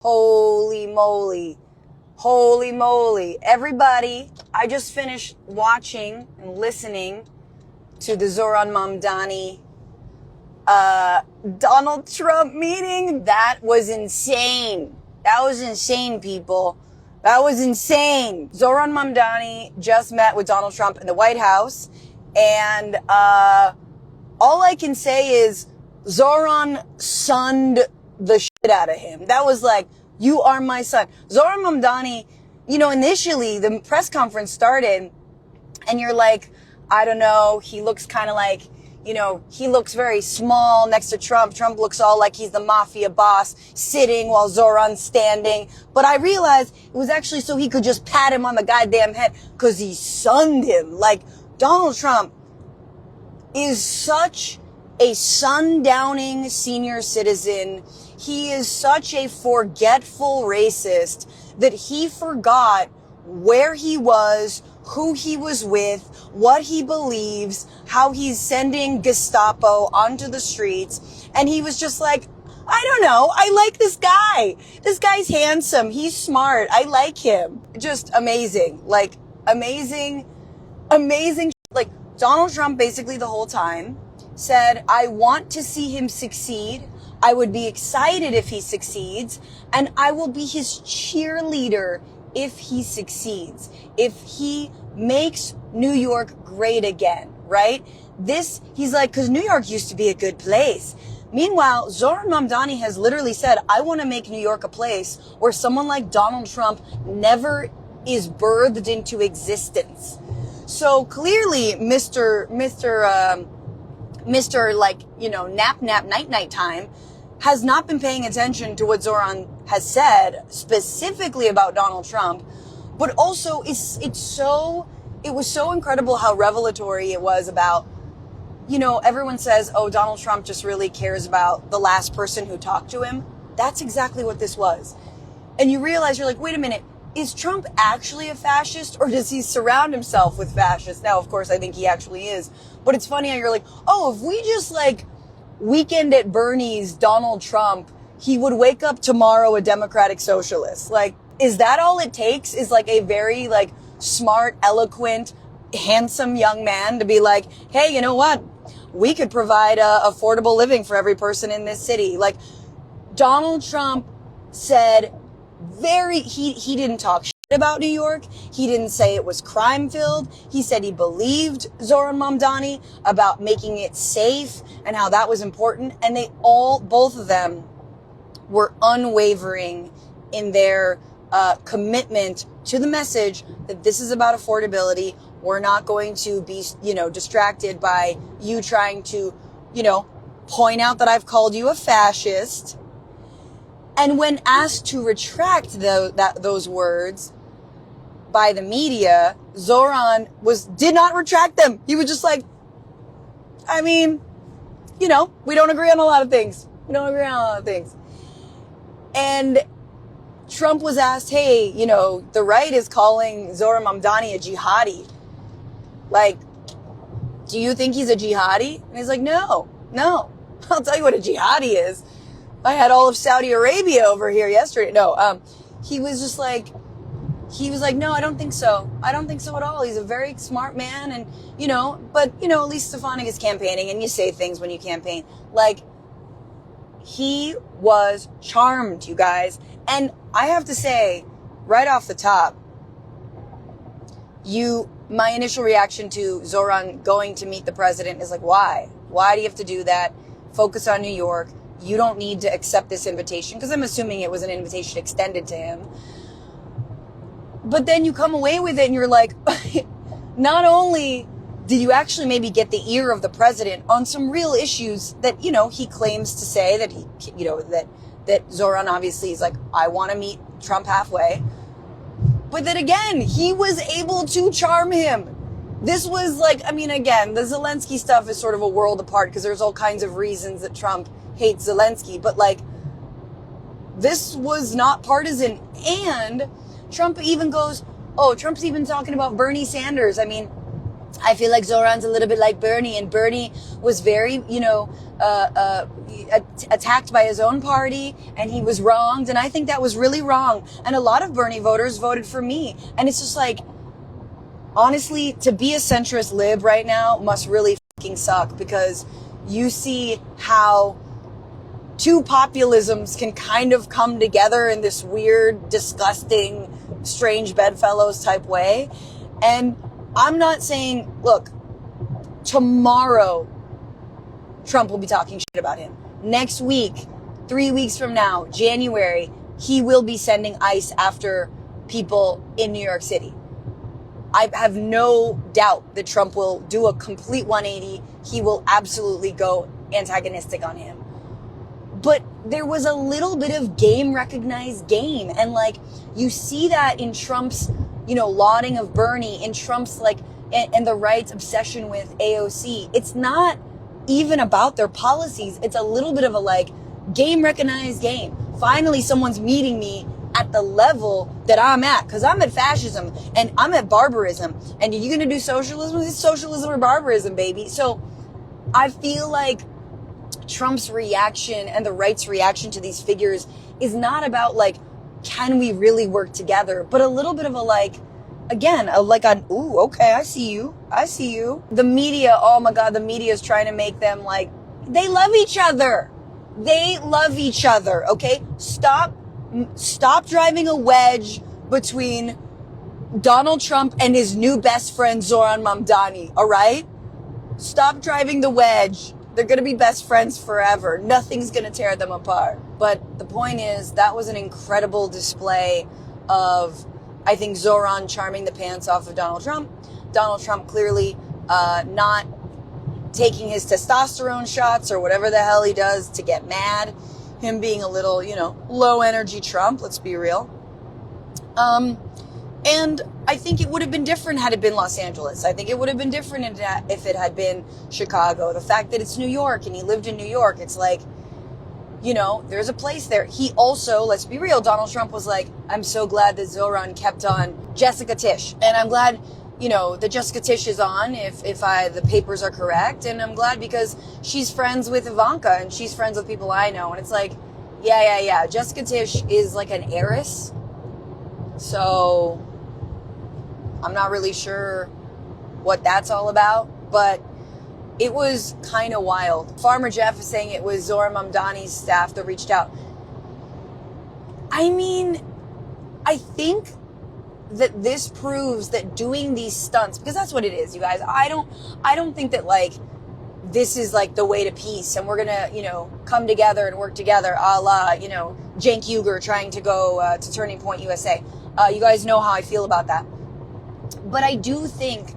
Holy moly. Holy moly. Everybody, I just finished watching and listening to the Zohran Mamdani Donald Trump meeting. That was insane. That was insane, people. That was insane. Zohran Mamdani just met with Donald Trump in the White House, and all I can say is Zohran sunned the shit out of him. That was like, you are my son. Zohran Mamdani, initially the press conference started and you're like, I don't know, he looks kind of like, he looks very small next to Trump. Trump looks all like he's the mafia boss sitting while Zohran's standing. But I realized it was actually so he could just pat him on the goddamn head because he sunned him. Like, Donald Trump is such a sundowning senior citizen. He is such a forgetful racist that he forgot where he was, who he was with, what he believes, how he's sending Gestapo onto the streets. And he was just like, I don't know. I like this guy. This guy's handsome. He's smart. I like him. Just amazing. Like, amazing. Like, Donald Trump basically the whole time said, I want to see him succeed. I would be excited if he succeeds, and I will be his cheerleader if he succeeds, if he makes New York great again, right? He's like, because New York used to be a good place. Meanwhile, Zohran Mamdani has literally said, I want to make New York a place where someone like Donald Trump never is birthed into existence. So clearly, Mr. Night time has not been paying attention to what Zohran has said specifically about Donald Trump, but also it was so incredible how revelatory it was about, everyone says, oh, Donald Trump just really cares about the last person who talked to him. That's exactly what this was. And you realize, you're like, wait a minute, is Trump actually a fascist, or does he surround himself with fascists? Now, of course, I think he actually is. But it's funny how you're like, oh, if we just Weekend at Bernie's Donald Trump, he would wake up tomorrow a democratic socialist. Like, is that all it takes? Is a very smart, eloquent, handsome young man to be like, hey, you know what? We could provide affordable living for every person in this city. Like, Donald Trump said he didn't talk shit about New York. He didn't say it was crime filled. He said he believed Zohran Mamdani about making it safe and how that was important. And both of them were unwavering in their commitment to the message that this is about affordability. We're not going to be, distracted by you trying to, point out that I've called you a fascist. And when asked to retract those words by the media, Zohran did not retract them. He was just like, I mean, we don't agree on a lot of things. And Trump was asked, hey, the right is calling Zohran Mamdani a jihadi. Like, do you think he's a jihadi? And he's like, no. I'll tell you what a jihadi is. I had all of Saudi Arabia over here yesterday. No, he was like, no, I don't think so. I don't think so at all. He's a very smart man. And, but, at least Stefanik is campaigning and you say things when you campaign. Like, he was charmed, you guys. And I have to say, right off the top, my initial reaction to Zohran going to meet the president is like, why? Why do you have to do that? Focus on New York. You don't need to accept this invitation, because I'm assuming it was an invitation extended to him. But then you come away with it and you're like, not only did you actually maybe get the ear of the president on some real issues that, he claims to say that that Zohran obviously is like, I want to meet Trump halfway. But then again, he was able to charm him. This was again, the Zelensky stuff is sort of a world apart because there's all kinds of reasons that Trump hates Zelensky, but this was not partisan. And Trump even goes, Trump's even talking about Bernie Sanders. I mean, I feel like Zohran's a little bit like Bernie, and Bernie was very, attacked by his own party, and he was wronged, and I think that was really wrong. And a lot of Bernie voters voted for me, and it's just like, honestly, to be a centrist lib right now must really fucking suck, because you see how two populisms can kind of come together in this weird, disgusting, strange bedfellows type way. And I'm not saying, look, tomorrow Trump will be talking shit about him. Next week, 3 weeks from now, January, he will be sending ICE after people in New York City. I have no doubt that Trump will do a complete 180. He will absolutely go antagonistic on him. But there was a little bit of game recognized game. And like, you see that in Trump's, lauding of Bernie, in Trump's and the right's obsession with AOC. It's not even about their policies. It's a little bit of a game recognized game. Finally, someone's meeting me at the level that I'm at, because I'm at fascism and I'm at barbarism. And you're going to do socialism? It's socialism or barbarism, baby. So I feel like Trump's reaction and the right's reaction to these figures is not about can we really work together, but a little bit of ooh, okay, I see you. The media, oh my God, the media is trying to make them they love each other. Okay? Stop driving a wedge between Donald Trump and his new best friend, Zohran Mamdani, all right? Stop driving the wedge. They're going to be best friends forever. Nothing's going to tear them apart. But the point is, that was an incredible display of, I think, Zohran charming the pants off of Donald Trump. Donald Trump clearly not taking his testosterone shots or whatever the hell he does to get mad. Him being a little, low energy Trump, let's be real. And I think it would have been different had it been Los Angeles. I think it would have been different if it had been Chicago. The fact that it's New York and he lived in New York, it's there's a place there. He also, let's be real, Donald Trump was I'm so glad that Zohran kept on Jessica Tisch. And I'm glad, that Jessica Tisch is on if the papers are correct. And I'm glad because she's friends with Ivanka and she's friends with people I know. And it's yeah. Jessica Tisch is an heiress. So I'm not really sure what that's all about, but it was kind of wild. Farmer Jeff is saying it was Zohran Mamdani's staff that reached out. I mean, I think that this proves that doing these stunts, because that's what it is, you guys. I don't think that this is the way to peace and we're gonna, come together and work together, a la, Cenk Uygur trying to go to Turning Point USA. You guys know how I feel about that. But I do think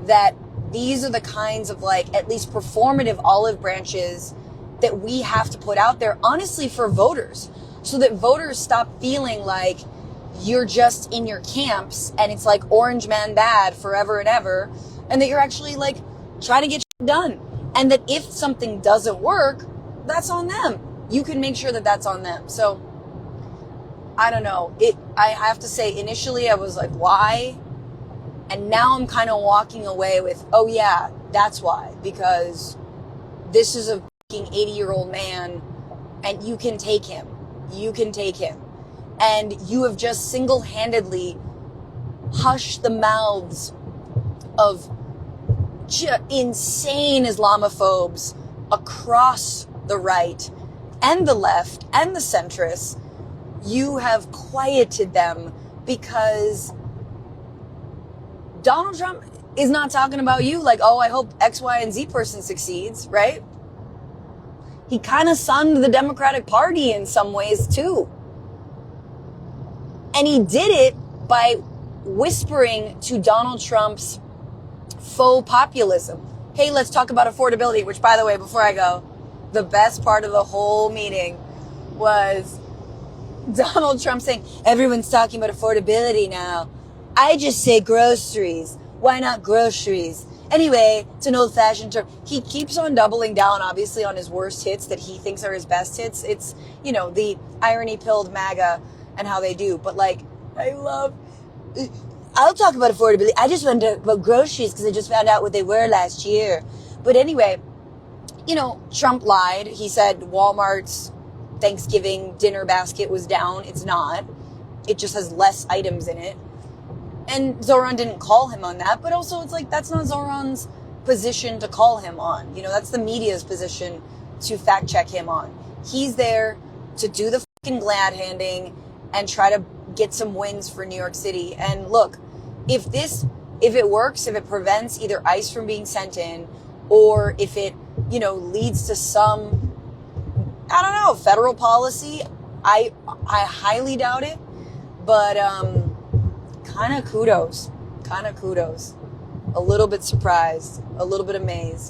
that these are the kinds of at least performative olive branches that we have to put out there, honestly, for voters, so that voters stop feeling like you're just in your camps and it's orange man bad forever and ever, and that you're actually trying to get shit done. And that if something doesn't work, that's on them. You can make sure that that's on them. So I don't know. I have to say, initially I was why? And now I'm kind of walking away with, oh yeah, that's why. Because this is a fucking 80-year-old man and you can take him. And you have just single-handedly hushed the mouths of insane Islamophobes across the right and the left and the centrists. You have quieted them because Donald Trump is not talking about you oh, I hope X, Y, and Z person succeeds, right? He kind of sunned the Democratic Party in some ways too. And he did it by whispering to Donald Trump's faux populism. Hey, let's talk about affordability, which, by the way, before I go, the best part of the whole meeting was Donald Trump saying, everyone's talking about affordability now. I just say groceries. Why not groceries? Anyway, it's an old-fashioned term. He keeps on doubling down, obviously, on his worst hits that he thinks are his best hits. It's, the irony-pilled MAGA and how they do. But, I love I'll talk about affordability. I just want to talk about groceries because I just found out what they were last year. But anyway, you know, Trump lied. He said Walmart's Thanksgiving dinner basket was down. It's not. It just has less items in it. And Zohran didn't call him on that. But also, it's like, that's not Zohran's position to call him on. You know, that's the media's position to fact check him on. He's there to do the fucking glad handing and try to get some wins for New York City. And look, if it works, if it prevents either ICE from being sent in, or if it, you know, leads to some, I don't know, federal policy, I highly doubt it. But kind of kudos. A little bit surprised, a little bit amazed.